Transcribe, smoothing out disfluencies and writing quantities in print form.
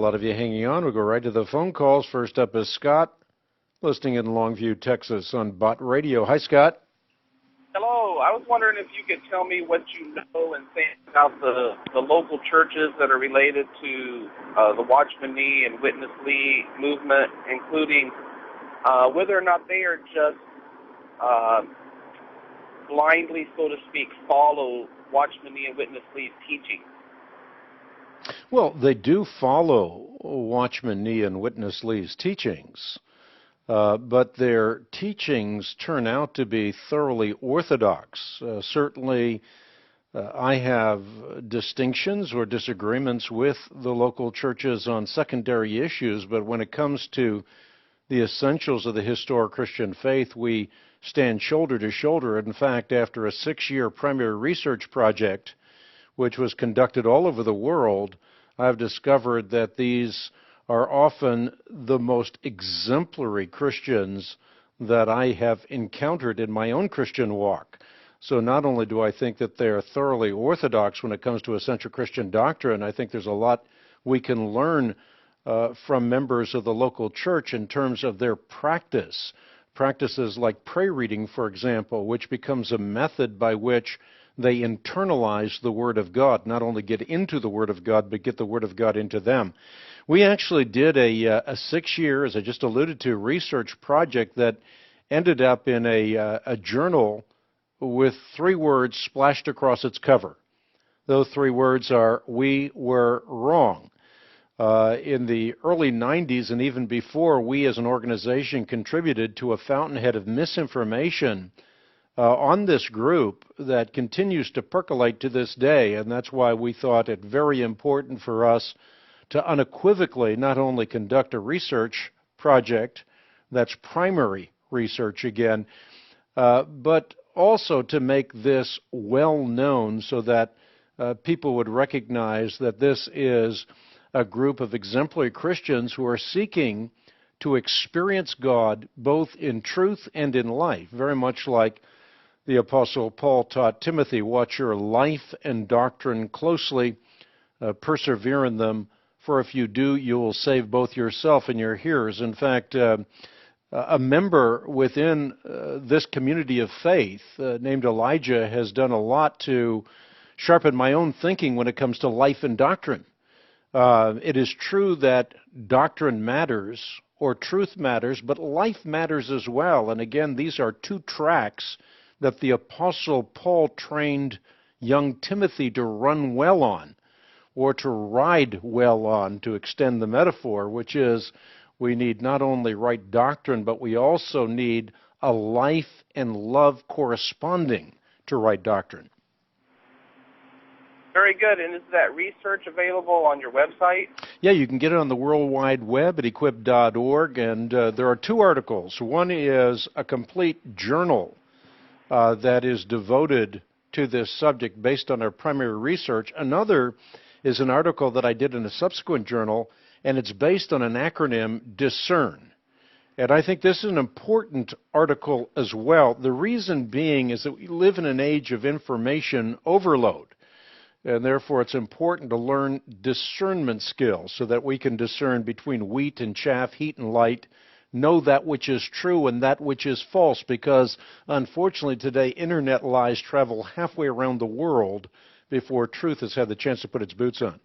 lot of you hanging on. We'll go right to the phone calls. First up is Scott, listening in Longview, Texas on Bot Radio. Hi, Scott. Hello. I was wondering if you could tell me what you know and think about the local churches that are related to the Watchman Nee and Witness Lee movement, including whether or not they are just blindly, so to speak, follow Watchman Nee and Witness Lee's teaching. Well, they do follow Watchman Nee and Witness Lee's teachings, but their teachings turn out to be thoroughly orthodox. Certainly, I have distinctions or disagreements with the local churches on secondary issues, but when it comes to the essentials of the historic Christian faith, we stand shoulder to shoulder. In fact, after a 6-year primary research project, which was conducted all over the world, I've discovered that these are often the most exemplary Christians that I have encountered in my own Christian walk. So not only do I think that they're thoroughly orthodox when it comes to essential Christian doctrine, I think there's a lot we can learn from members of the local church in terms of their practice. Practices like prayer reading, for example, which becomes a method by which they internalize the Word of God, not only get into the Word of God, but get the Word of God into them. We actually did a 6-year, as I just alluded to, research project that ended up in a journal with 3 words splashed across its cover. Those 3 words are, "We were wrong." In the early 90s and even before, we as an organization contributed to a fountainhead of misinformation on this group that continues to percolate to this day, and that's why we thought it very important for us to unequivocally not only conduct a research project that's primary research again, but also to make this well known so that people would recognize that this is a group of exemplary Christians who are seeking to experience God both in truth and in life, very much like the Apostle Paul taught Timothy, watch your life and doctrine closely, persevere in them, for if you do, you will save both yourself and your hearers. In fact, a member within this community of faith named Elijah has done a lot to sharpen my own thinking when it comes to life and doctrine. It is true that doctrine matters or truth matters, but life matters as well. And again, these are 2 tracks that the Apostle Paul trained young Timothy to run well on, or to ride well on, to extend the metaphor, which is we need not only right doctrine, but we also need a life and love corresponding to right doctrine. Very good. And is that research available on your website? Yeah, you can get it on the World Wide Web at equip.org, and there are 2 articles. One is a complete journal that is devoted to this subject based on our primary research. Another is an article that I did in a subsequent journal, and it's based on an acronym, DISCERN. And I think this is an important article as well. The reason being is that we live in an age of information overload, and therefore it's important to learn discernment skills so that we can discern between wheat and chaff, heat and light, know that which is true and that which is false, because unfortunately today internet lies travel halfway around the world before truth has had the chance to put its boots on.